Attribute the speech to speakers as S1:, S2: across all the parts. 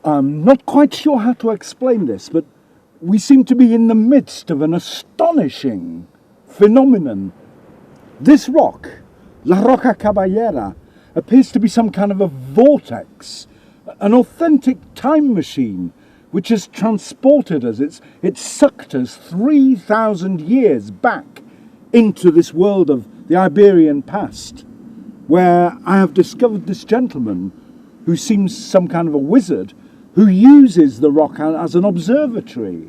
S1: I'm not quite sure how to explain this, but we seem to be in the midst of an astonishing phenomenon. This rock, La Roca Caballera, appears to be some kind of a vortex, an authentic time machine, which has transported us. It's sucked us 3,000 years back into this world of the Iberian past, where I have discovered this gentleman who seems some kind of a wizard who uses the rock as an observatory.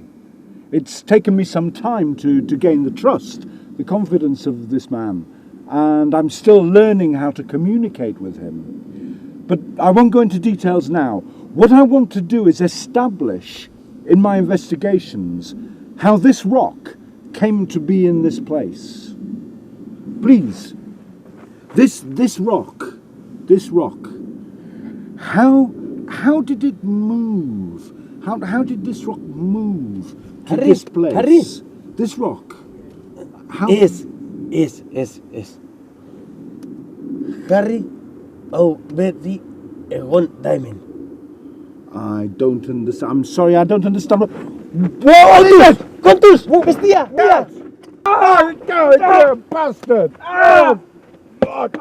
S1: It's taken me some time to gain the trust, the confidence of this man, and I'm still learning how to communicate with him. But I won't go into details now. What I want to do is establish in my investigations how this rock came to be in this place. Please, this rock, how did it move? How did this rock move to this place?
S2: Harry.
S1: This rock. How?
S2: Is. Harry, Betty, one diamond.
S1: I don't understand. I'm sorry, I don't understand.
S2: Contus! Bestia! Mira!
S1: Oh, you bastard! Oh, fuck!